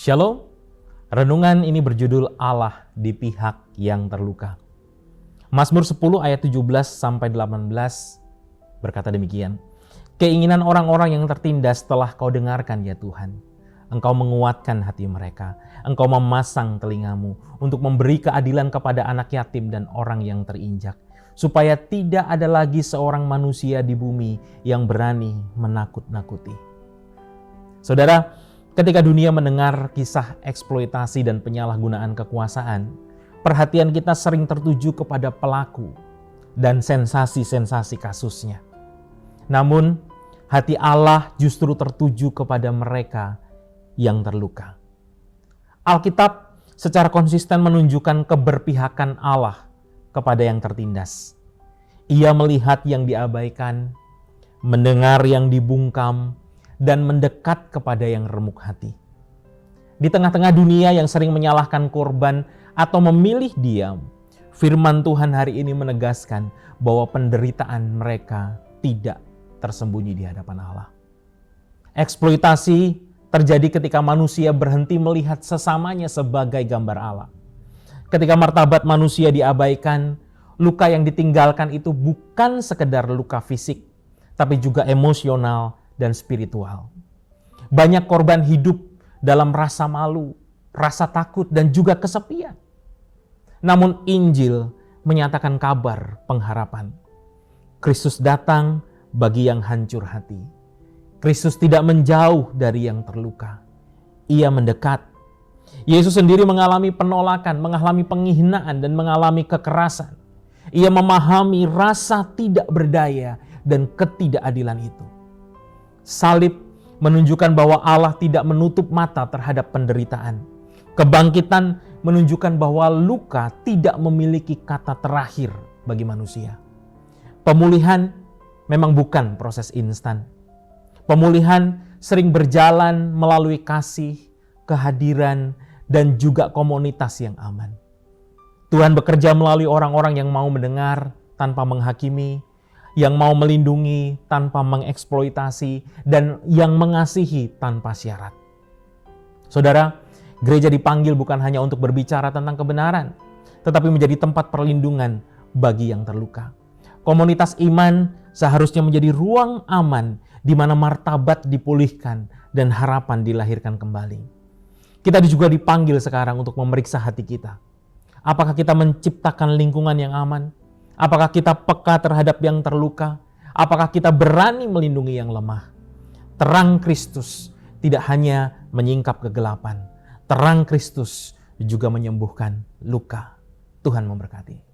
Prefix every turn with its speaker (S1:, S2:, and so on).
S1: Shalom, renungan ini berjudul Allah di pihak yang terluka. Mazmur 10 ayat 17-18 berkata demikian. Keinginan orang-orang yang tertindas telah kau dengarkan ya Tuhan. Engkau menguatkan hati mereka. Engkau memasang telingamu untuk memberi keadilan kepada anak yatim dan orang yang terinjak. Supaya tidak ada lagi seorang manusia di bumi yang berani menakut-nakuti. Saudara, ketika dunia mendengar kisah eksploitasi dan penyalahgunaan kekuasaan, perhatian kita sering tertuju kepada pelaku dan sensasi-sensasi kasusnya. Namun, hati Allah justru tertuju kepada mereka yang terluka. Alkitab secara konsisten menunjukkan keberpihakan Allah kepada yang tertindas. Ia melihat yang diabaikan, mendengar yang dibungkam, dan mendekat kepada yang remuk hati. Di tengah-tengah dunia yang sering menyalahkan korban atau memilih diam, firman Tuhan hari ini menegaskan bahwa penderitaan mereka tidak tersembunyi di hadapan Allah. Eksploitasi terjadi ketika manusia berhenti melihat sesamanya sebagai gambar Allah. Ketika martabat manusia diabaikan, luka yang ditinggalkan itu bukan sekedar luka fisik, tapi juga emosional dan spiritual. Banyak korban hidup dalam rasa malu, rasa takut, dan juga kesepian. Namun Injil menyatakan kabar pengharapan. Kristus datang bagi yang hancur hati. Kristus tidak menjauh dari yang terluka. Ia mendekat. Yesus sendiri mengalami penolakan, mengalami penghinaan, dan mengalami kekerasan. Ia memahami rasa tidak berdaya dan ketidakadilan itu. Salib menunjukkan bahwa Allah tidak menutup mata terhadap penderitaan. Kebangkitan menunjukkan bahwa luka tidak memiliki kata terakhir bagi manusia. Pemulihan memang bukan proses instan. Pemulihan sering berjalan melalui kasih, kehadiran, dan juga komunitas yang aman. Tuhan bekerja melalui orang-orang yang mau mendengar tanpa menghakimi, yang mau melindungi tanpa mengeksploitasi, dan yang mengasihi tanpa syarat. Saudara, gereja dipanggil bukan hanya untuk berbicara tentang kebenaran, tetapi menjadi tempat perlindungan bagi yang terluka. Komunitas iman seharusnya menjadi ruang aman di mana martabat dipulihkan dan harapan dilahirkan kembali. Kita juga dipanggil sekarang untuk memeriksa hati kita. Apakah kita menciptakan lingkungan yang aman? Apakah kita peka terhadap yang terluka? Apakah kita berani melindungi yang lemah? Terang Kristus tidak hanya menyingkap kegelapan. Terang Kristus juga menyembuhkan luka. Tuhan memberkati.